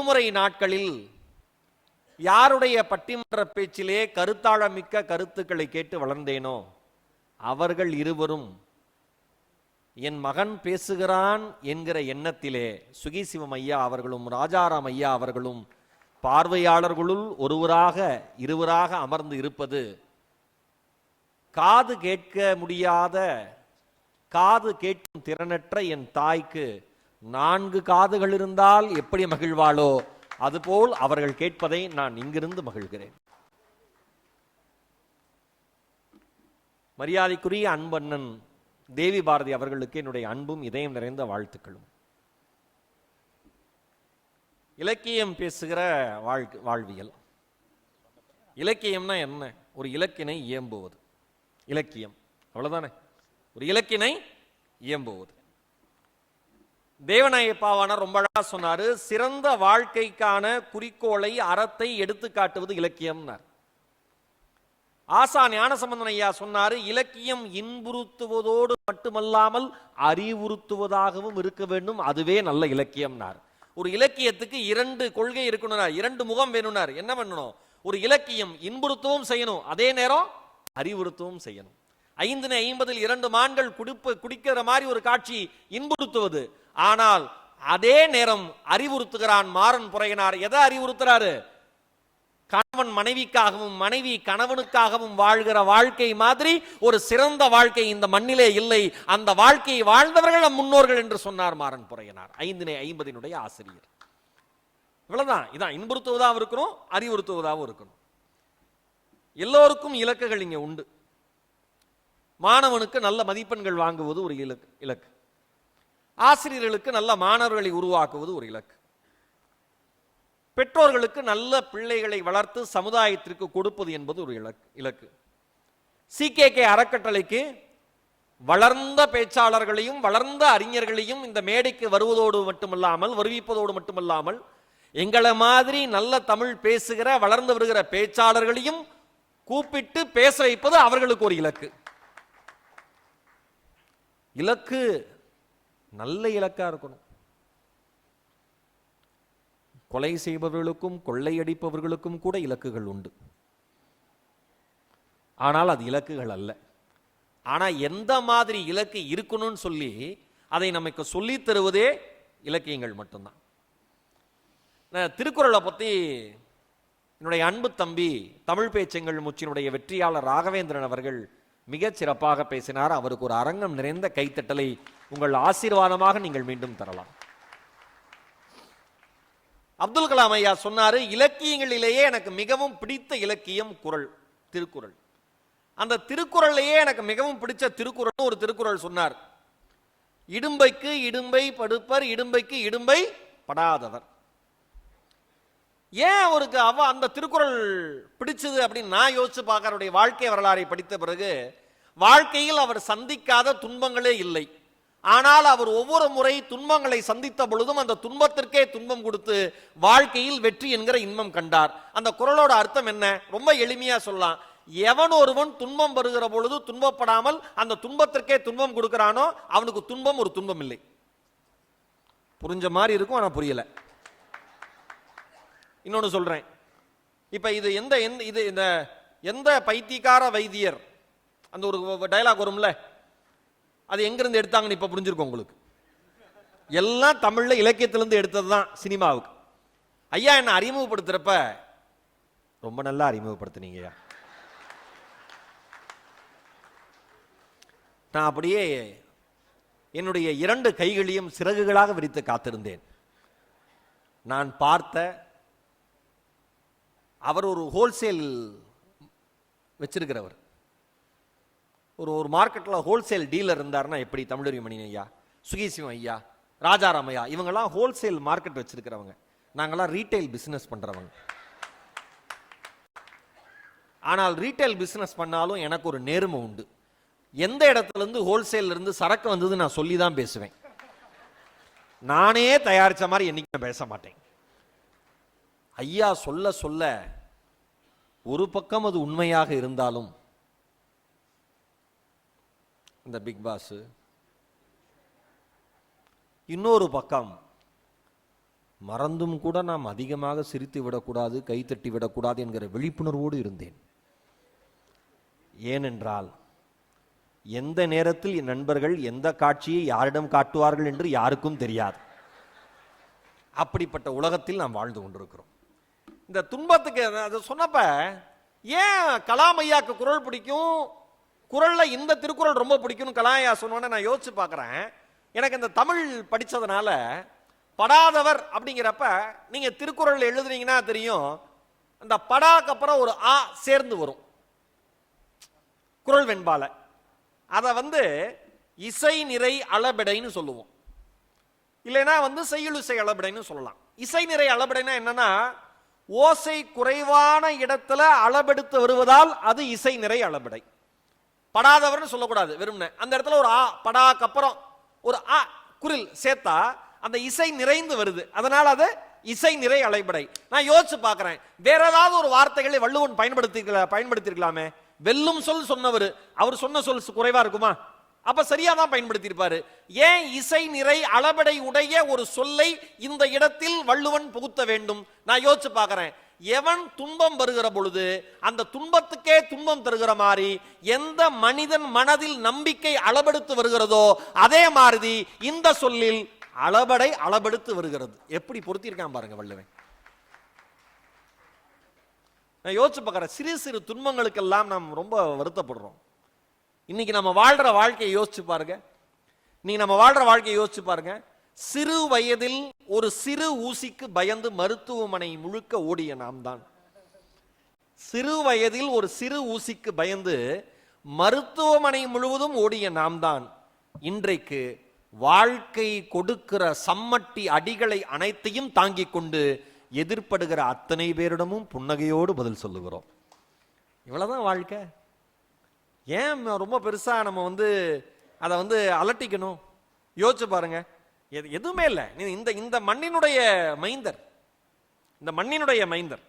விடுமுறை நாட்களில் யாருடைய பட்டிமன்ற பேச்சிலே கருத்தாழமிக்க கருத்துக்களை கேட்டு வளர்ந்தேனோ அவர்கள் இருவரும் என் மகன் பேசுகிறான் என்கிற எண்ணத்திலே சுகிசிவம் ஐயா அவர்களும் ராஜாராம் ஐயா அவர்களும் பார்வையாளர்களுள் இருவராக அமர்ந்து இருப்பது காது கேட்க முடியாத, காது கேட்கும் திறனற்ற என் தாய்க்கு 4 காதுகள் இருந்தால் எப்படி மகிழ்வாளோ அதுபோல் அவர்கள் கேட்பதை நான் இங்கிருந்து மகிழ்கிறேன். மரியாதைக்குரிய அன்பண்ணன் தேவி பாரதி அவர்களுக்கு என்னுடைய அன்பும் இதயம் நிறைந்த வாழ்த்துக்களும். இலக்கியம் பேசுகிற வாழ்வியல். இலக்கியம்னா என்ன? ஒரு இலக்கினை இயம்புவது இலக்கியம், அவ்வளவுதானே. ஒரு இலக்கினை இயம்புவது. தேவநாயப்பாவான ரொம்ப அழகா சொன்னாரு, சிறந்த வாழ்க்கைக்கான குறிக்கோளை, அறத்தை எடுத்து காட்டுவது இலக்கியம்னார். ஆசா ஞானசம்பந்தன் ஐயா சொன்னாரு, இலக்கியம் இன்புறுத்துவதோடு மட்டுமல்லாமல் அறிவுறுத்துவதாகவும் இருக்க வேண்டும், அதுவே நல்ல இலக்கியம்னார். ஒரு இலக்கியத்துக்கு 2 கொள்கை இருக்கணும், 2 முகம் வேணும்னார். என்ன பண்ணணும்? ஒரு இலக்கியம் இன்புறுத்தவும் செய்யணும், அதே நேரம் அறிவுறுத்தவும் செய்யணும். 5:50 2 மான்கள் குடிக்கிற மாதிரி ஒரு காட்சி இன்புறுத்துவது, ஆனால் அதே நேரம் அறிவுறுத்துகிறான் மாறன் புரையனார். எதை அறிவுறுத்துறாரு? கணவன் மனைவிக்காகவும் மனைவி கணவனுக்காகவும் வாழ்கிற வாழ்க்கை மாதிரி ஒரு சிறந்த வாழ்க்கை இந்த மண்ணிலே இல்லை, அந்த வாழ்க்கையை வாழ்ந்தவர்கள் நம் முன்னோர்கள் என்று சொன்னார் மாறன் புரையனார், 5:50 ஆசிரியர். இவ்வளவுதான். இதான் இன்புறுத்துவதாகவும் இருக்கணும், அறிவுறுத்துவதாகவும் இருக்கணும். எல்லோருக்கும் இலக்குகள் இங்க உண்டு. மாணவனுக்கு நல்ல மதிப்பெண்கள் வாங்குவது ஒரு இலக்கு, ஆசிரியர்களுக்கு நல்ல மாணவர்களை உருவாக்குவது ஒரு இலக்கு, பெற்றோர்களுக்கு நல்ல பிள்ளைகளை வளர்த்து சமுதாயத்திற்கு கொடுப்பது என்பது ஒரு இலக்கு. CKK அறக்கட்டளைக்கு வளர்ந்த பேச்சாளர்களையும் வளர்ந்த அறிஞர்களையும் இந்த மேடைக்கு வருவதோடு மட்டுமல்லாமல், வருவிப்பதோடு மட்டுமல்லாமல், எங்களை மாதிரி நல்ல தமிழ் பேசுகிற வளர்ந்து வருகிற பேச்சாளர்களையும் கூப்பிட்டு பேச வைப்பது அவர்களுக்கு ஒரு இலக்கு. இலக்கு நல்ல இலக்கா இருக்கணும். கொலை செய்பவர்களுக்கும் கொள்ளையடிப்பவர்களுக்கும் கூட இலக்குகள் உண்டு, ஆனால் அது இலக்குகள் அல்ல. ஆனா எந்த மாதிரி இலக்கு இருக்கணும்னு சொல்லி அதை நமக்கு சொல்லி தருவதே இலக்கியங்கள் மட்டும்தான். திருக்குறளை பத்தி என்னுடைய அன்பு தம்பி தமிழ் பேச்செங்கள் மூச்சினுடைய வெற்றியாளர் ராகவேந்திரன் அவர்கள் மிகச் சிறப்பாக பேசினார். அவருக்கு ஒரு அரங்கம் நிறைந்த கைத்தட்டலை உங்கள் ஆசீர்வாதமாக நீங்கள் மீண்டும் தரலாம். அப்துல் கலாம் ஐயா சொன்னாரு, இலக்கியங்களிலேயே எனக்கு மிகவும் பிடித்த இலக்கியம் திருக்குறள். அந்த திருக்குறளையே எனக்கு மிகவும் பிடிச்ச திருக்குறள் ஒரு திருக்குறள் சொன்னார், இடும்பைக்கு இடும்பை படுப்பர், இடும்பைக்கு இடும்பை படாதவர். ஏன் அவருக்கு அந்த திருக்குறள் பிடிச்சது அப்படின்னு நான் யோசிச்சு பார்க்க, அவருடைய வாழ்க்கை வரலாறை படித்த பிறகு, வாழ்க்கையில் அவர் சந்திக்காத துன்பங்களே இல்லை. ஆனால் அவர் ஒவ்வொரு முறை துன்பங்களை சந்தித்த பொழுதும் அந்த துன்பத்திற்கே துன்பம் கொடுத்து வாழ்க்கையில் வெற்றி என்கிற இன்பம் கண்டார். அந்த குறளோட அர்த்தம் என்ன? ரொம்ப எளிமையா சொல்லலாம், எவன் ஒருவன் துன்பம் வருகிற பொழுது துன்பப்படாமல் அந்த துன்பத்திற்கே துன்பம் கொடுக்கிறானோ அவனுக்கு துன்பம் ஒரு துன்பம் இல்லை. புரிஞ்ச மாதிரி இருக்கும், ஆனா புரியல. இன்னொன்னு சொல்றேன், இப்ப இது எந்த பைத்தியக்கார வைத்தியர், அந்த ஒரு டயலாக் வரும்ல, அது எங்கிருந்து எடுத்தாங்கன்னு இப்ப புரிஞ்சிருக்கும் உங்களுக்கு. எல்லாம் தமிழ்ல இலக்கியத்திலிருந்து எடுத்ததுதான் சினிமாவுக்கு. ஐயா என்ன அறிமுகப்படுத்துறப்ப ரொம்ப நல்லா அறிமுகப்படுத்தினீங்க. நான் அப்படியே என்னுடைய 2 கைகளையும் சிறகுகளாக விரித்து காத்திருந்தேன். நான் பார்த்த அவர் ஒரு ஹோல்சேல் வச்சிருக்கிறவர், ஒரு மார்க்கெட்டில் ஹோல்சேல் டீலர் இருந்தார்னா எப்படி? தமிழறி மணி ஐயா, சுகிசிவம் ஐயா, ராஜாராம் ஐயா, இவங்கெல்லாம் ஹோல்சேல் மார்க்கெட் வச்சிருக்கிறவங்க. நாங்கெல்லாம் ரீட்டைல் பிசினஸ் பண்றவங்க. ஆனால் ரீட்டைல் பிசினஸ் பண்ணாலும் எனக்கு ஒரு நேர்மை உண்டு. எந்த இடத்துல இருந்து ஹோல்சேல் இருந்து சரக்கு வந்தது நான் சொல்லி தான் பேசுவேன். நானே தயாரிச்ச மாதிரி என்னைக்கு பேச மாட்டேன். ஐயா சொல்ல சொல்ல ஒரு பக்கம் அது உண்மையாக இருந்தாலும், இந்த பிக் பாஸ், இன்னொரு பக்கம் மறந்தும் கூட நாம் அதிகமாக சிரித்து விடக்கூடாது, கைத்தட்டி விடக்கூடாது என்கிற விழிப்புணர்வோடு இருந்தேன். ஏனென்றால் எந்த நேரத்தில் என் நண்பர்கள் எந்த காட்சியை யாரிடம் காட்டுவார்கள் என்று யாருக்கும் தெரியாது. அப்படிப்பட்ட உலகத்தில் நாம் வாழ்ந்து கொண்டிருக்கிறோம். இந்த துன்பத்துக்கு அதை சொன்னப்ப ஏன் கலாம் ஐயாக்கு குரல் பிடிக்கும், குரல்ல இந்த திருக்குறள் ரொம்ப பிடிக்கும்னு கலாம் ஐயா சொன்னோன்னு நான் யோசிச்சு பார்க்குறேன். எனக்கு இந்த தமிழ் படித்ததுனால படாதவர் அப்படிங்கிறப்ப நீங்க திருக்குறள் எழுதுனீங்கன்னா தெரியும், அந்த படாக்கு அப்புறம் ஒரு ஆ சேர்ந்து வரும் குரல் வெண்பால. அதை இசை நிறை அளபெடைன்னு சொல்லுவோம், இல்லைன்னா செய்யுளிசை அளபெடைன்னு சொல்லலாம். இசை நிறை அளபெடைனா என்னன்னா, ஓசை குறைவான இடத்துல அளபெடுத்து வருவதால் அது இசை நிறை அளபெடை. படாதவர்னு சொல்லக்கூடாது, வெறும்னே அந்த இடத்துல ஒரு ஆ படாக்கு அப்புறம் ஒரு ஆ குரில் சேர்த்தா அந்த இசை நிறைந்து வருது, அதனால அது இசை நிறை அளபெடை. நான் யோசிச்சு பார்க்கிறேன், வேற ஏதாவது ஒரு வார்த்தைகளை வள்ளுவன் பயன்படுத்திருக்கலாமே. வெல்லும் சொல் சொன்னவர், அவர் சொன்ன சொல் குறைவா இருக்குமா? அப்ப சரியா தான் பயன்படுத்தி இருப்பாரு. ஏன் இசை நிறை அளபெடை உடைய ஒரு சொல்லை இந்த இடத்தில் வள்ளுவன் புகுத்த வேண்டும்? நான் யோசிச்சு பார்க்கிறேன். எவன் துன்பம் வருகிற பொழுது அந்த துன்பத்துக்கே துன்பம் தருகிற மாதிரி எந்த மனிதன் மனதில் நம்பிக்கை அளபெடுத்து வருகிறதோ அதே மாதிரி இந்த சொல்லில் அளபடை அளபெடுத்து வருகிறது. எப்படி பொருத்திருக்கான் பாருங்க வள்ளுவன். நான் யோசிச்சு பார்க்கிறேன், சிறு சிறு துன்பங்களுக்கெல்லாம் நாம் ரொம்ப வருத்தப்படுறோம். இன்னைக்கு நம்ம வாழ்ற வாழ்க்கையை யோசிச்சு பாருங்க. நீங்க நம்ம வாழ்ற வாழ்க்கையை யோசிச்சு பாருங்க. சிறு வயதில் ஒரு சிறு ஊசிக்கு பயந்து மருத்துவமனை முழுக்க ஓடிய நாம் தான். சிறு வயதில் ஒரு சிறு ஊசிக்கு பயந்து மருத்துவமனை முழுவதும் ஓடிய நாம் தான் இன்றைக்கு வாழ்க்கை கொடுக்கிற சம்மட்டி அடிகளை அனைத்தையும் தாங்கிக் கொண்டு எதிர்ப்படுகிற அத்தனை பேரிடமும் புன்னகையோடு பதில் சொல்லுகிறோம். இவ்வளவுதான் வாழ்க்கை. ஏன் ரொம்ப பெருசா நம்ம அதை அலட்டிக்கணும்? யோசிச்சு பாருங்க, எதுவுமே இல்லை. இந்த மண்ணினுடைய மைந்தர், இந்த மண்ணினுடைய மைந்தர்,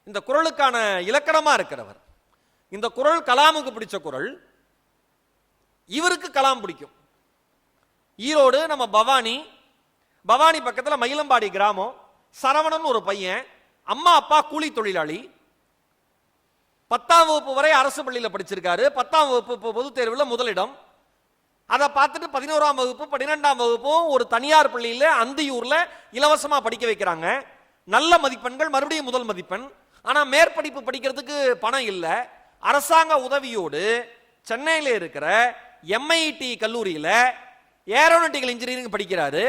இந்த குறளுக்கான இலக்கணமா இருக்கிறவர். இந்த குறள் கலாமுக்கு பிடிச்ச குறள், இவருக்கு கலாம் பிடிக்கும். ஈரோடு நம்ம பவானி பக்கத்தில் மயிலம்பாடி கிராமம். சரவணன் ஒரு பையன், அம்மா அப்பா கூலி தொழிலாளி. 10ஆம் வகுப்பு வரை அரசு பள்ளியில் படிச்சிருக்காரு. 10ஆம் வகுப்பு பொது தேர்வில் முதலிடம். அதை பார்த்துட்டு 11ஆம் வகுப்பு 12ஆம் வகுப்பும் ஒரு தனியார் பள்ளியில் அந்தியூர்ல இலவசமா படிக்க வைக்கிறாங்க. நல்ல மதிப்பெண்கள், மறுபடியும் முதல் மதிப்பெண். ஆனா மேற்படிப்பு படிக்கிறதுக்கு பணம் இல்லை. அரசாங்க உதவியோடு சென்னையில் இருக்கிற MIT கல்லூரியில் ஏரோநாட்டிக்கல் இன்ஜினியரிங் படிக்கிறாரு.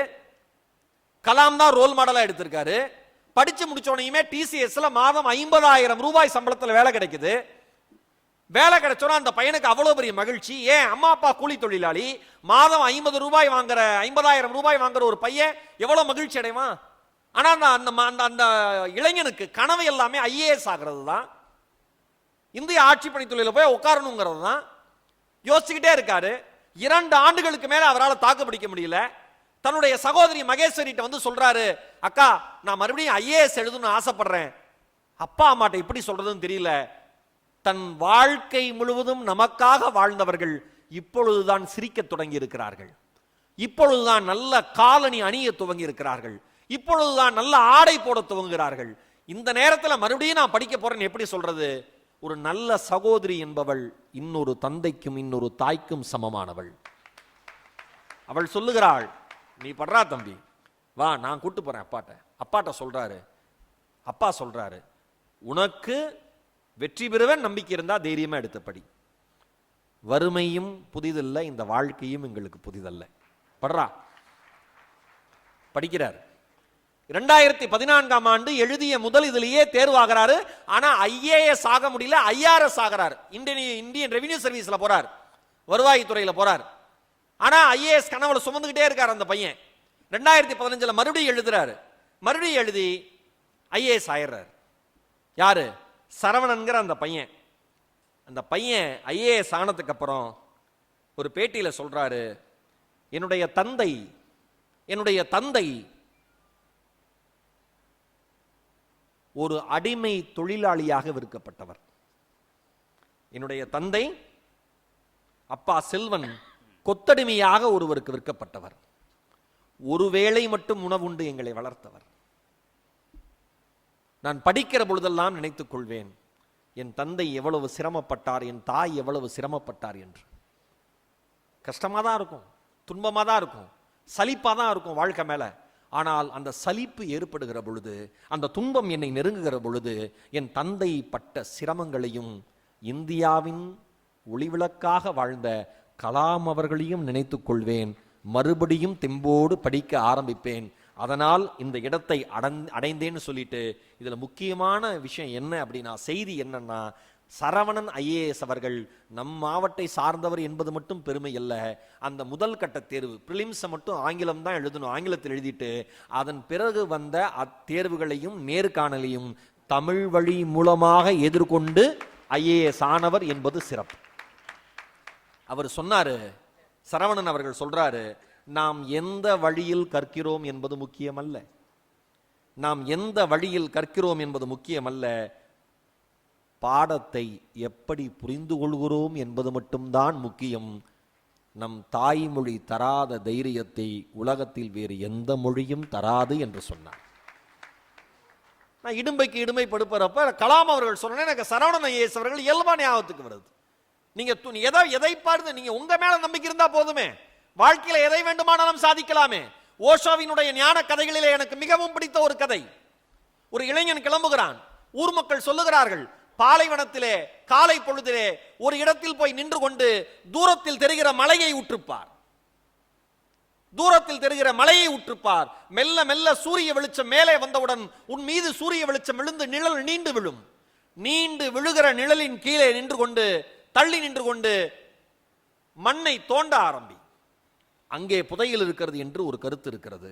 கலாம் தான் ரோல் மாடலா எடுத்திருக்காரு. படிச்சு முடிச்சோனையுமே TCSல மாதம் 50,000 ரூபாய் சம்பளத்தில் வேலை கிடைக்குது. வேலை கிடைச்சோன்னா அந்த பையனுக்கு அவ்வளவு பெரிய மகிழ்ச்சி. ஏன், அம்மா அப்பா கூலி தொழிலாளி, மாதம் 50,000 ரூபாய் வாங்குற ஒரு பையன் எவ்வளவு மகிழ்ச்சி அடைவான்? ஆனா அந்த இளைஞனுக்கு கனவு எல்லாமே IAS ஆகிறது தான், இந்திய ஆட்சி பணித்துறையில் போய் உட்காரணுங்கிறது தான். யோசிச்சுக்கிட்டே இருக்காரு. 2 ஆண்டுகளுக்கு மேல அவரால் தாக்கு பிடிக்க முடியல. தன்னுடைய சகோதரி மகேஸ்வரிட்ட சொல்றாரு, அக்கா நான் மறுபடியும் IAS எழுதணும்னு ஆசைப்படுறேன். அப்பா அம்மாட்ட இப்படி சொல்றதுன்னு தெரியல. தன் வாழ்க்கை முழுவதும் நமக்காக வாழ்ந்தவர்கள் இப்பொழுதுதான் சிரிக்க தொடங்கி இருக்கிறார்கள். இப்பொழுதுதான் நல்ல காலணி அணிய துவங்கி இருக்கிறார்கள். இப்பொழுதுதான் நல்ல ஆடை போட துவங்குகிறார்கள். இந்த நேரத்தில் மறுபடியும் நான் படிக்க போறேன்னு எப்படி சொல்றது? ஒரு நல்ல சகோதரி என்பவள் இன்னொரு தந்தைக்கும் இன்னொரு தாய்க்கும் சமமானவள். அவள் சொல்லுகிறாள், நீ படுறா தம்பி, வா நான் கூட்டு போறேன் அப்பாட்ட. அப்பாட்ட சொல்றாரு, அப்பா சொல்றாரு, உனக்கு வெற்றி பெறுவேன் நம்பிக்கை இருந்தா தைரியமா எடுத்து படி. வறுமையும் புதிதல்ல, இந்த வாழ்க்கையும் எங்களுக்கு புதிதல்ல. படுறா. படிக்கிறார். 2014ஆம் ஆண்டு எழுதிய முதல் இதிலேயே தேர்வாகிறாரு. ஆனா IAS ஆக முடியல, IRS ஆகிறார். இந்தியன் ரெவென்யூ சர்வீஸ்ல போறார், வருவாய்த்துறையில போறார். ஆனா IAS கனவுல சுமந்துகிட்டே இருக்கார் அந்த பையன். 2015 மறுபடியும் எழுதுறாரு. மறுபடியும் எழுதி IAS ஆயிடுறாரு. யாரு? சரவணன்கிற அந்த பையன். அந்த பையன் IAS ஆனதுக்கு அப்புறம் ஒரு பேட்டியில சொல்றாரு, என்னுடைய தந்தை ஒரு அடிமை தொழிலாளியாக விற்கப்பட்டவர். என்னுடைய தந்தை அப்பா செல்வன் கொத்தடிமையாக ஒருவருக்கு விற்கப்பட்டவர். ஒருவேளை மட்டும் உணவுண்டு எங்களை வளர்த்தவர். நான் படிக்கிற பொழுதெல்லாம் நினைத்துக் கொள்வேன், என் தந்தை எவ்வளவு சிரமப்பட்டார், என் தாய் எவ்வளவு சிரமப்பட்டார் என்று. கஷ்டமாக தான் இருக்கும், துன்பமாக தான் இருக்கும், சலிப்பாக தான் இருக்கும் வாழ்க்கை மேலே. ஆனால் அந்த சலிப்பு ஏற்படுகிற பொழுது, அந்த துன்பம் என்னை நெருங்குகிற பொழுது, என் தந்தை பட்ட சிரமங்களையும் இந்தியாவின் ஒளிவிளக்காக வாழ்ந்த கலாம் அவர்களையும் நினைத்துக் கொள்வேன். மறுபடியும் தெம்போடு படிக்க ஆரம்பிப்பேன். அதனால் இந்த இடத்தை அடைந்தேன்னு சொல்லிட்டு, இதில் முக்கியமான விஷயம் என்ன அப்படின்னா, செய்தி என்னன்னா, சரவணன் IAS அவர்கள் நம் மாவட்டத்தை சார்ந்தவர் என்பது மட்டும் பெருமை அல்ல. அந்த முதல் கட்ட தேர்வு பிரிலிம்ஸை மட்டும் ஆங்கிலம் தான் எழுதணும், ஆங்கிலத்தில் எழுதிட்டு அதன் பிறகு வந்த அத்தேர்வுகளையும் நேர்காணலையும் தமிழ் வழி மூலமாக எதிர்கொண்டு IAS ஆனவர் என்பது சிறப்பு. அவர் சொன்னாரு, சரவணன் அவர்கள் சொல்றாரு, நாம் எந்த வழியில் கற்கிறோம் என்பது முக்கியமல்ல, நாம் எந்த வழியில் கற்கிறோம் என்பது முக்கியமல்ல, பாடத்தை எப்படி புரிந்து கொள்கிறோம் என்பது மட்டும்தான் முக்கியம். நம் தாய்மொழி தராத தைரியத்தை உலகத்தில் வேறு எந்த மொழியும் தராது என்று சொன்னார். நான் இடும்பைக்கு இடுமை படுப்பறப்ப கலாம் அவர்கள் சொன்ன எனக்கு சரவணன் IAS அவர்கள் இயல்பா ஞாபகத்துக்கு வருது. நீங்க எதை பார்த்து நீங்க உங்க மேல நம்பிக்கை இருந்தா போதுமே, வாழ்க்கையில எதை வேண்டுமானாலும் சாதிக்கலாமே. ஓஷோவினுடைய ஞான கதைகளிலே எனக்கு மிகவும் பிடித்த ஒரு கதை, ஒரு இளைஞன் கிளம்புகிறான். ஊர் மக்கள் சொல்லுகிறார்கள், பாலைவனத்திலே காலை பொழுதிலே ஒரு இடத்தில் போய் நின்று கொண்டு தூரத்தில் தெரிகிற மலையை உற்றுப்பார், தூரத்தில் தெரிகிற மலையை உற்றுப்பார். மெல்ல மெல்ல சூரிய வெளிச்சம் மேலே வந்தவுடன் உன் மீது சூரிய வெளிச்சம் விழுந்து நிழல் நீண்டு விழும். நீண்டு விழுகிற நிழலின் கீழே நின்று கொண்டு, தள்ளி நின்று கொண்டு மண்ணை தோண்ட ஆரம்பி. அங்கே புதையல் இருக்கிறது என்று ஒரு கருத்து இருக்கிறது.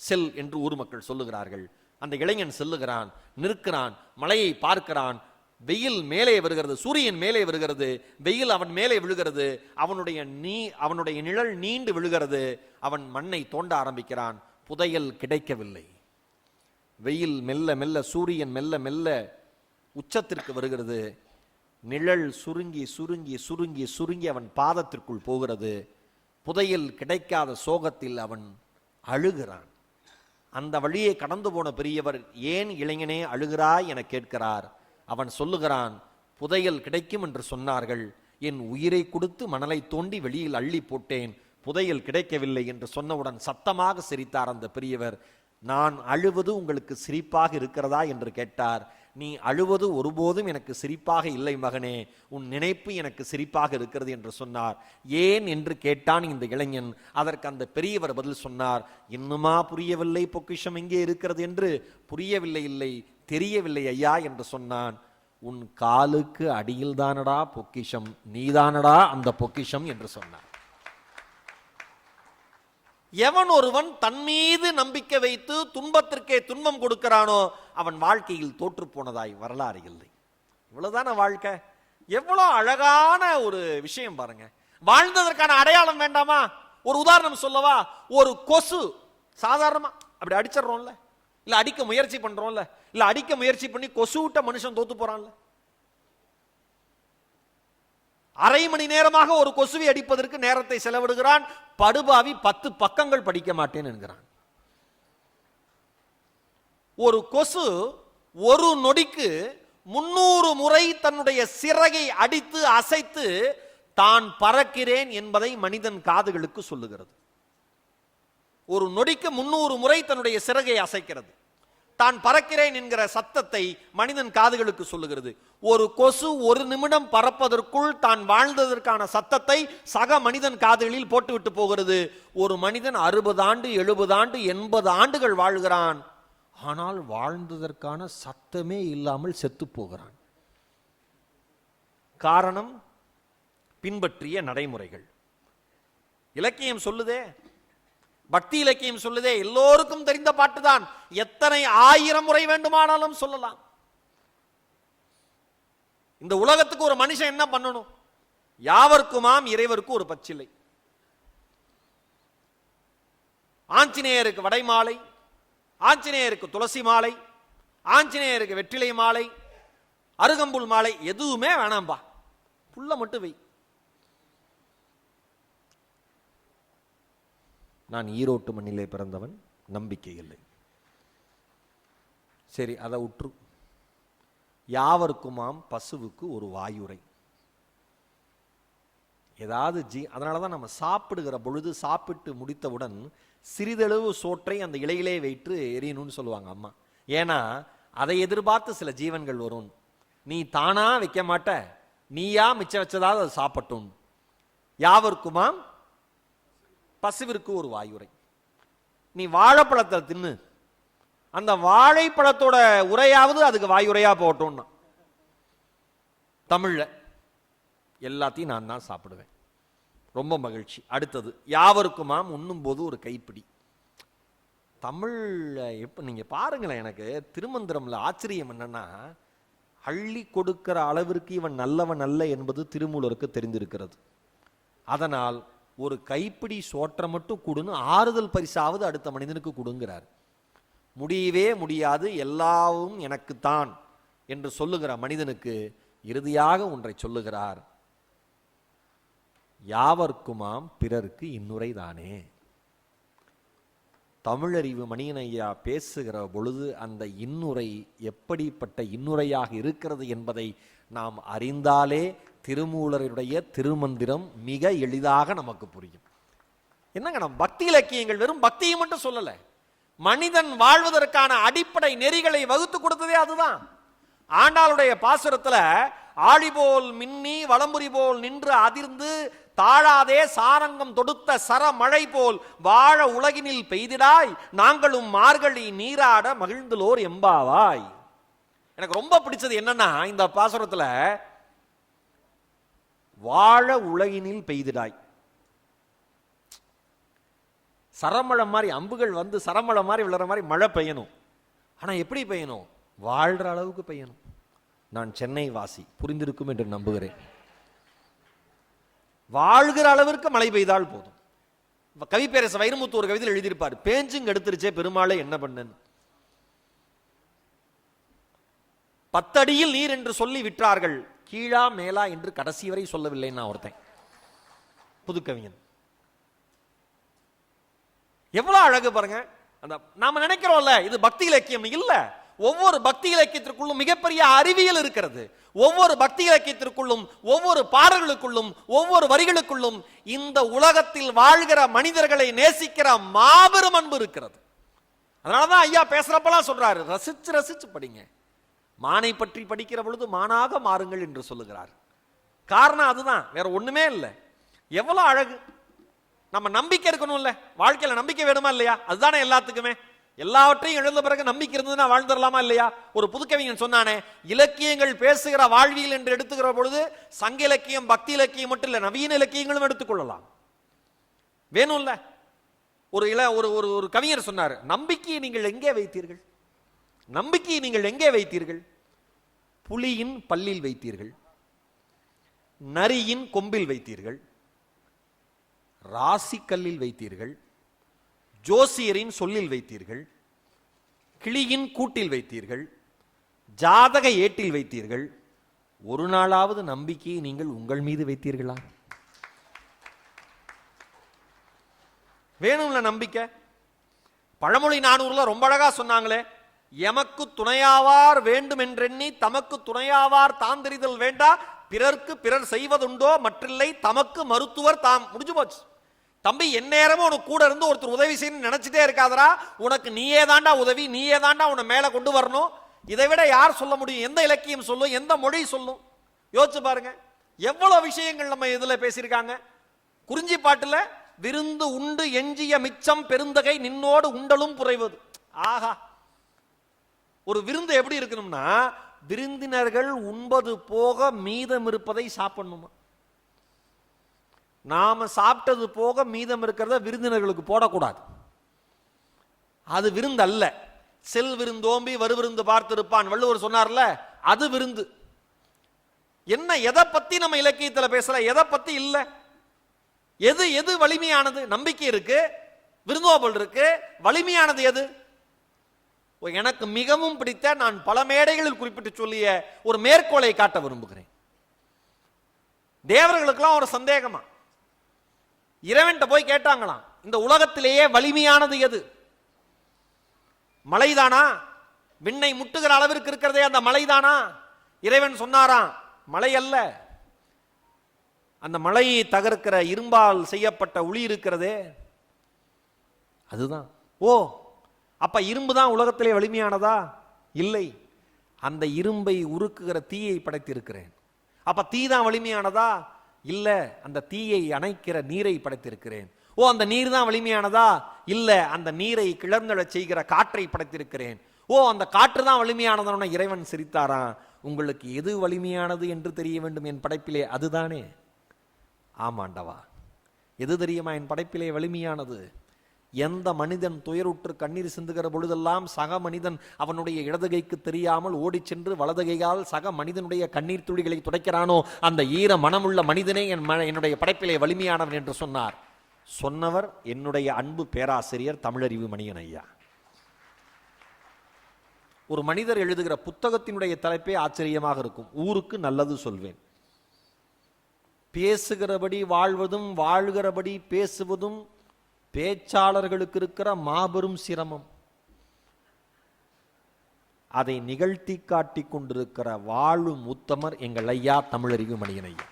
செல் என்று ஊர் மக்கள் சொல்லுகிறார்கள். அந்த இளைஞன் செல்லுகிறான், நிற்கிறான், மலையை பார்க்கிறான். வெயில் மேலே வருகிறது, சூரியன் மேலே வருகிறது, வெயில் அவன் மேலே விழுகிறது, அவனுடைய நிழல் நீண்டு விழுகிறது. அவன் மண்ணை தோண்ட ஆரம்பிக்கிறான். புதையல் கிடைக்கவில்லை. வெயில் மெல்ல மெல்ல, சூரியன் மெல்ல மெல்ல உச்சத்திற்கு வருகிறது. நிழல் சுருங்கி சுருங்கி சுருங்கி சுருங்கி அவன் பாதத்திற்குள் போகிறது. புதையல் கிடைக்காத சோகத்தில் அவன் அழுகிறான். அந்த வழியை கடந்து போன பெரியவர், ஏன் இளைஞனே அழுகிறாய் என கேட்கிறார். அவன் சொல்லுகிறான், புதையல் கிடைக்கும் என்று சொன்னார்கள், என் உயிரை கொடுத்து மணலை தோண்டி வெளியில் அள்ளி போட்டேன், புதையல் கிடைக்கவில்லை என்று சொன்னவுடன் சத்தமாக சிரித்தார் அந்த பெரியவர். நான் அழுவது உங்களுக்கு சிரிப்பாக இருக்கிறதா என்று கேட்டார். நீ அழுவது ஒருபோதும் எனக்கு சிரிப்பாக இல்லை மகனே, உன் நினைப்பு எனக்கு சிரிப்பாக இருக்கிறது என்று சொன்னார். ஏன் என்று கேட்டான் இந்த இளைஞன். அதற்கு அந்த பெரியவர் பதில் சொன்னார், இன்னுமா புரியவில்லை பொக்கிஷம் எங்கே இருக்கிறது என்று? புரியவில்லை, இல்லை தெரியவில்லை ஐயா என்று சொன்னான். உன் காலுக்கு அடியில் தானடா பொக்கிஷம், நீதானடா அந்த பொக்கிஷம் என்று சொன்னார். எவன் ஒருவன் தன் மீது நம்பிக்கை வைத்து துன்பத்திற்கே துன்பம் கொடுக்கிறானோ அவன் வாழ்க்கையில் தோற்று போனதாய் வரலாறு இல்லை. இவ்வளவுதான வாழ்க்கை. எவ்வளவு அழகான ஒரு விஷயம் பாருங்க. வாழ்ந்ததற்கான அடையாளம் வேண்டாமா? ஒரு உதாரணம் சொல்லவா? ஒரு கொசு சாதாரணமா அப்படி அடிச்சிடறோம்ல, இல்ல அடிக்க முயற்சி பண்றோம்ல, இல்ல அடிக்க முயற்சி பண்ணி கொசு விட்ட மனுஷன் தோத்து போறான்ல. அரை மணி நேரமாக ஒரு கொசுவை அடிப்பதற்கு நேரத்தை செலவிடுகிறான். படுபாவி 10 பக்கங்கள் படிக்க மாட்டேன் என்கிறான். ஒரு கொசு ஒரு நொடிக்கு 300 முறை தன்னுடைய சிறகை அடித்து அசைத்து தான் பறக்கிறேன் என்பதை மனிதன் காதுகளுக்கு சொல்லுகிறது. ஒரு நொடிக்கு 300 முறை தன்னுடைய சிறகை அசைக்கிறது. தான் பறக்கிறேன் என்கிற சத்தத்தை மனிதன் காதுகளுக்கு சொல்லுகிறது. ஒரு கொசு ஒரு நிமிடம் பறப்பதற்குள் தான் வாழ்ந்ததற்கான சத்தத்தை சக மனிதன் காதுகளில் போட்டுவிட்டு போகிறது. ஒரு மனிதன் 60 ஆண்டு 70 ஆண்டு 80 ஆண்டுகள் வாழ்கிறான். ஆனால் வாழ்ந்ததற்கான சத்தமே இல்லாமல் செத்து போகிறான். காரணம் பின்பற்றிய நடைமுறைகள். இலக்கியம் சொல்லுதே, பக்தி இலக்கியம் சொல்லுதே, எல்லோருக்கும் தெரிந்த பாட்டுதான். எத்தனை 1000 முறை வேண்டுமானாலும் சொல்லலாம். இந்த உலகத்துக்கு ஒரு மனுஷன் என்ன பண்ணணும்? யாவர்க்குமாம் இறைவருக்கு ஒரு பச்சிலை. ஆஞ்சநேயருக்கு வடை மாலை, ஆஞ்சநேயருக்கு துளசி மாலை, ஆஞ்சநேயருக்கு வெற்றிலை மாலை, அருகம்புல் மாலை எதுவுமே வேணாம்பா, புல்ல மட்டும் வை. நான் ஈரோட்டு மண்ணிலே பிறந்தவன், நம்பிக்கை இல்லை. சரி, அதை உற்று யாவர்க்குமாம் பசுவுக்கு ஒரு வாயுரை. ஏதாவது அதனாலதான் நம்ம சாப்பிடுகிற பொழுது சாப்பிட்டு முடித்தவுடன் சிறிதளவு சோற்றை அந்த இலையிலே வைத்து எரியணும்னு சொல்லுவாங்க அம்மா. ஏன்னா அதை எதிர்பார்த்து சில ஜீவன்கள் வரும். நீ தானா வைக்க மாட்ட, நீயா மிச்சம் வச்சதாவது அது சாப்பிட்டும். யாவர்க்குமாம் பசுவிற்கு ஒரு வாயுரை. நீ வாழைப்பழத்தை தின்னு, அந்த வாழைப்பழத்தோட உரையாவது அதுக்கு வாயுரையா போட்டோம்னா. தமிழ்ல எல்லாத்தையும் நான் தான் சாப்பிடுவேன். ரொம்ப மகிழ்ச்சி. அடுத்தது யாவருக்குமாம் உண்ணும் போது ஒரு கைப்பிடி. தமிழ்ல எப்ப நீங்க பாருங்களேன், எனக்கு திருமந்திரம்ல ஆச்சரியம் என்னன்னா, அள்ளி கொடுக்கிற அளவிற்கு இவன் நல்லவன் அல்ல என்பது திருமூலருக்கு தெரிந்திருக்கிறது. அதனால் ஒரு கைப்பிடி சோற்றை மட்டும் கொடுன்னு ஆறுதல் பரிசாவது அடுத்த மனிதனுக்கு கொடுங்கிறார். முடியவே முடியாது, எல்லாவும் எனக்குத்தான் என்று சொல்லுகிற மனிதனுக்கு இறுதியாக ஒன்றை சொல்லுகிறார், யாவர்க்குமாம் பிறருக்கு இன்னுரை தானே. தமிழறிவு மணியன் ஐயா பேசுகிற பொழுது அந்த இன்னுரை எப்படிப்பட்ட இன்னுரையாக இருக்கிறது என்பதை நாம் அறிந்தாலே திருமூலருடைய திருமந்திரம் மிக எளிதாக நமக்கு புரியும். என்னங்க, நம்ம பக்தி இலக்கியங்கள் வெறும் பக்தியை மட்டும் சொல்லல, மனிதன் வாழ்வதற்கான அடிப்படை நெறிகளை வகுத்து கொடுத்ததே அதுதான். ஆண்டாளுடைய பாசுரத்துல ஆழி போல் மின்னி வலம்புரி போல் நின்று அதிர்ந்து தாழாதே சாரங்கம் தொடுத்த சரமழை போல் வாழ உலகினில் பெய்திடாய் நாங்களும் மார்கழி நீராட மகிழ்ந்துலோர் எம்பாவாய். எனக்கு ரொம்ப பிடிச்சது என்னன்னா, இந்த பாசுரத்துல வாழ உலகினில் பெய்திடாய், சரமழை மாதிரி அம்புகள் வந்து சரமழை மாதிரி விழுற மாதிரி மழை பெய்யணும். ஆனா எப்படி பெய்யணும்? வாழ்ற அளவுக்கு பெய்யணும். நான் சென்னை வாசி, புரிந்திருக்கும் என்று நம்புகிறேன். வாழ்கிற அளவிற்கு மழை பெய்தால் போதும். கவிப்பேரச வைரமுத்து ஒரு கவிதையில் எழுதியிருப்பார், பேஞ்சுங்க எடுத்துருச்சே பெருமாளை என்ன பண்ணு, 10 அடியில் நீர் என்று சொல்லி விற்றார்கள், கீழா மேலா என்று கடைசி வரை சொல்லவில்லை. நான் ஒருத்தன் புதுக்கவிஞன். எவ்வளவு அழகு பாருங்க. அந்த நாம நினைக்கிறோம்ல இது பக்தி இலக்கியம், இல்ல. ஒவ்வொரு பக்தி இலக்கியத்திற்குள்ளும் மிகப்பெரிய அறிவியல் இருக்கிறது. ஒவ்வொரு பக்தி இலக்கியத்திற்குள்ளும், ஒவ்வொரு பாடல்களுக்குள்ளும், ஒவ்வொரு வரிகளுக்குள்ளும் இந்த உலகத்தில் வாழ்கிற மனிதர்களை நேசிக்கிற மாபெரும் அன்பு இருக்கிறது. அதனாலதான் ஐயா பேசுறப்பெல்லாம் சொல்றாரு, ரசிச்சு ரசிச்சு படிங்க. மானை பற்றி படிக்கிற பொழுது மானாக மாறுங்கள் என்று சொல்லுகிறார். காரணம் அதுதான், வேற ஒண்ணுமே இல்லை. எவ்வளவு அழகு. நம்ம நம்பிக்கை இருக்கணும்ல, வாழ்க்கையில நம்பிக்கை வேணுமா இல்லையா? அதுதானே எல்லாத்துக்குமே. எல்லாவற்றையும் எழுந்த பிறகு நம்பிக்கை இருந்ததுன்னா வாழ்ந்துடலாமா இல்லையா? ஒரு புதுக்கவிஞன் சொன்னானே, இலக்கியங்கள் பேசுகிற வாழ்வியல் என்று எடுத்துக்கிற பொழுது சங்க இலக்கியம் பக்தி இலக்கியம் மட்டும் இல்ல, நவீன இலக்கியங்களும் எடுத்துக்கொள்ளலாம். வேணும்ல. ஒரு கவிஞர் சொன்னார், நம்பிக்கையை நீங்கள் எங்கே வைத்தீர்கள்? நம்பிக்கையை நீங்கள் எங்கே வைத்தீர்கள்? புலியின் பல்லில் வைத்தீர்கள், நரியின் கொம்பில் வைத்தீர்கள், ராசிக்கல்லில் வைத்தீர்கள், ஜோசியரின் சொல்லில் வைத்தீர்கள், கிளியின் கூட்டில் வைத்தீர்கள், ஜாதக ஏட்டில் வைத்தீர்கள். ஒரு நாளாவது நம்பிக்கையை நீங்கள் உங்கள் மீது வைத்தீர்களா? வேணும்ல நம்பிக்கை. பழமொழி 400 ரொம்ப அழகா சொன்னாங்களே, எமக்கு துணையாவார் வேண்டும் என்றெண்ணி தமக்கு துணையாவார் தாம் தெரிதல் வேண்டா, பிறர்க்கு பிறர் செய்வதுண்டோ மற்றில்லை தமக்கு மருத்துவர் தாம். முடிஞ்சு போச்சு தம்பி. எந்நேரமும் உனக்கு கூட இருந்து ஒருத்தர் உதவி செய்யணும்னு நினைச்சிட்டே இருக்காதரா. உனக்கு நீயே தாண்டா உதவி, நீயே தாண்டா உன்னை மேல கொண்டு வரணும். இதை விட யார் சொல்ல முடியும்? எந்த இலக்கியம் சொல்லும்? எந்த மொழி சொல்லும்? யோசிச்சு பாருங்க. எவ்வளவு விஷயங்கள் நம்ம இதுல பேசியிருக்காங்க. குறிஞ்சி பாட்டுல விருந்து உண்டு எஞ்சிய மிச்சம் பெருந்தகை நின்னோடு உண்டலும் புரைவது. ஆஹா, ஒரு விருந்து எப்படி இருக்கணும்னா, விருந்தினர்கள் உண்பது போக மீதம் இருப்பதை சாப்பிடணுமா. நாம சாப்பிட்டது போக மீதம் இருக்கிறத விருந்தினர்களுக்கு போடக்கூடாது. அது விருந்து அல்ல. செல் விருந்தோம்பி வருவிருந்து பார்த்திருப்பான் வள்ளுவர் சொன்னார்ல, அது விருந்து. என்ன, எதை பத்தி நம்ம இலக்கியத்தில் பேசல, எதை பத்தி இல்ல. எது எது வலிமையானது? நம்பிக்கை இருக்கு, விருந்தோம்பல் இருக்கு. வலிமையானது எது? எனக்கு மிகவும் பிடித்த, நான் பல மேடைகளில் குறிப்பிட்டு சொல்லிய ஒரு மேற்கோளை காட்ட விரும்புகிறேன். தேவர்களுக்கெல்லாம் ஒரு சந்தேகமா, இறைவன்கிட்ட போய் கேட்டாங்களாம், இந்த உலகத்திலேயே வலிமையானது எது? மலைதானா? விண்ணை முட்டுகிற அளவிற்கு இருக்கிறதே அந்த மலைதானா? இறைவன் சொன்னாராம், மலை அல்ல, அந்த மலையை தகர்க்கிற இரும்பால் செய்யப்பட்ட உளி இருக்கிறதே அதுதான். ஓ, அப்ப இரும்பு தான் உலகத்திலே வலிமையானதா? இல்லை, அந்த இரும்பை உருக்குகிற தீயை படைத்திருக்கிறேன். அப்ப தீ தான் வலிமையானதா? இல்ல, அந்த தீயை அணைக்கிற நீரை படைத்திருக்கிறேன். ஓ, அந்த நீர் தான் வலிமையானதா? இல்ல, அந்த நீரை கிளர்ந்தெழச் செய்கிற காற்றை படைத்திருக்கிறேன். ஓ, அந்த காற்று தான் வலிமையானதான இறைவன் சிரித்தாராம். உங்களுக்கு எது வலிமையானது என்று தெரிய வேண்டும் என் படைப்பிலே, அதுதானே. ஆமாண்டவா, எது தெரியுமா என் படைப்பிலே வலிமையானது? எந்த மனிதன் துயருற்று கண்ணீர் சிந்துகிற பொழுதெல்லாம் சக மனிதன் அவனுடைய இடதுகைக்கு தெரியாமல் ஓடி சென்று வலதுகையால் சக மனிதனுடைய கண்ணீர் துளிகளை துடைக்கிறானோ, அந்த ஈர மனமுள்ள மனிதனே என்னுடைய படைப்பிலே வலிமையானவன் என்று சொன்னார். சொன்னவர் என்னுடைய அன்பு பேராசிரியர் தமிழறிவு மணியன் ஐயா. ஒரு மனிதர் எழுதுகிற புத்தகத்தினுடைய தலைப்பே ஆச்சரியமாக இருக்கும். ஊருக்கு நல்லது சொல்வேன். பேசுகிறபடி வாழ்வதும் வாழ்கிறபடி பேசுவதும் பேச்சாளர்களுக்கு இருக்கிற மாபெரும் சிரமம். அதை நிகழ்த்தி காட்டி கொண்டிருக்கிற வாழும் உத்தமர் எங்கள் ஐயா தமிழறிவு மணியன் ஐயா.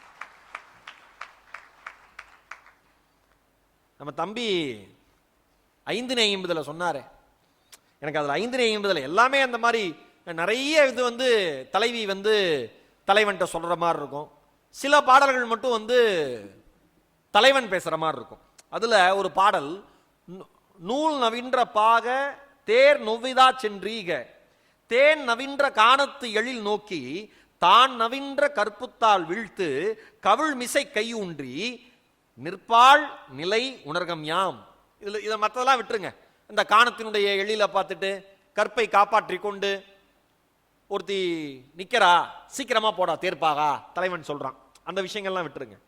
நம்ம தம்பி 550 சொன்னாரு. எனக்கு அதுல 550 எல்லாமே அந்த மாதிரி நிறைய இது தலைவி தலைவன்கிட்ட சொல்ற மாதிரி இருக்கும். சில பாடல்கள் மட்டும் தலைவன் பேசுற மாதிரி இருக்கும். அதுல ஒரு பாடல், நூல் நவின்ற பாக தேர் நொவ்விதா சென்றீக தேன் நவின்ற காணத்து எழில் நோக்கி தான் நவின்ற கற்புத்தால் வீழ்த்து கவிழ் மிசை கையூன்றி நிற்பாள் நிலை உணர்கம் யாம். இதை மற்றதெல்லாம் விட்டுருங்க. இந்த காணத்தினுடைய எழில பார்த்துட்டு கற்பை காப்பாற்றி கொண்டு ஒருத்தி நிக்கிறா, சீக்கிரமா போடா தேர்ப்பாகா தலைவன் சொல்றான். அந்த விஷயங்கள்லாம் விட்டுருங்க.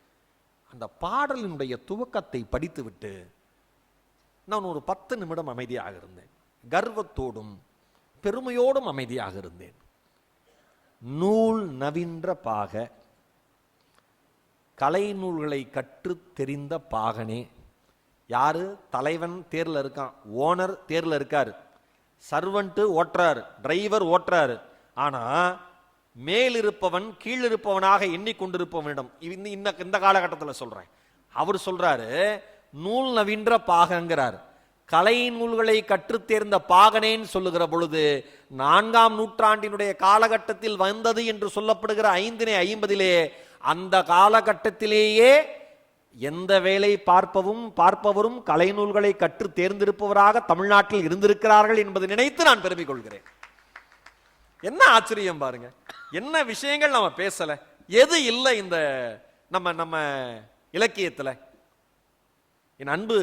அந்த பாடலினுடைய துவக்கத்தை படித்து விட்டு நான் ஒரு 10 நிமிடம் அமைதியாக இருந்தேன். கர்வத்தோடும் பெருமையோடும் அமைதியாக இருந்தேன். நூல் நவின்ற பாக கலை நூல்களை கற்று தெரிந்த பாகனே. யாரு? தலைவன் தேர்ல இருக்கான், ஓனர் தேர்ல இருக்காரு, சர்வன்ட் ஓட்டுறாரு, டிரைவர் ஓட்டுறாரு. ஆனா மேலிருப்பவன் கீழிருப்பவனாக எண்ணிக்கொண்டிருப்பவனிடம் இந்த காலகட்டத்தில் சொல்றேன். அவர் சொல்றாரு, நூல் நவின்ற பாகங்கிறார். கலை நூல்களை கற்று தேர்ந்த பாகனேன்னு சொல்லுகிற பொழுது 4ஆம் நூற்றாண்டினுடைய காலகட்டத்தில் வந்தது என்று சொல்லப்படுகிற 550 அந்த காலகட்டத்திலேயே எந்த வேலை பார்ப்பவரும் கலை நூல்களை கற்று தேர்ந்திருப்பவராக தமிழ்நாட்டில் இருந்திருக்கிறார்கள் என்பதை நினைத்து நான் பெருமைக் கொள்கிறேன். என்ன ஆச்சரியம் பாருங்க, என்ன விஷயங்கள் நம்ம பேசல, எது இல்லை இந்த நம்ம இலக்கியத்துல. என் அன்பு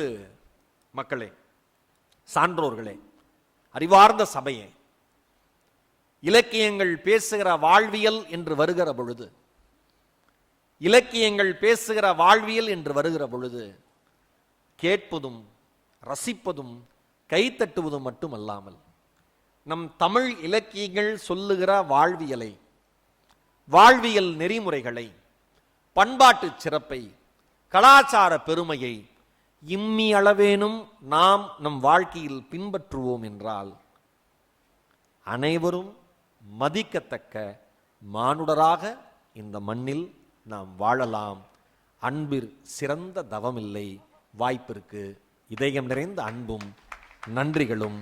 மக்களே, சான்றோர்களே, அறிவார்ந்த சபையே, இலக்கியங்கள் பேசுகிற வாழ்வியல் என்று வருகிற பொழுது, இலக்கியங்கள் பேசுகிற வாழ்வியல் என்று வருகிற பொழுது கேட்பதும் ரசிப்பதும் கைத்தட்டுவதும் மட்டுமல்லாமல் நம் தமிழ் இலக்கியங்கள் சொல்லுகிற வாழ்வியலை, வாழ்வியல் நெறிமுறைகளை, பண்பாட்டு சிறப்பை, கலாச்சார பெருமையை இம்மி அளவேனும் நாம் நம் வாழ்க்கையில் பின்பற்றுவோம் என்றால் அனைவரும் மதிக்கத்தக்க மானுடராக இந்த மண்ணில் நாம் வாழலாம். அன்பிற் சிறந்த தவமில்லை. வாய்ப்பிற்கு இதயம் நிறைந்த அன்பும் நன்றிகளும்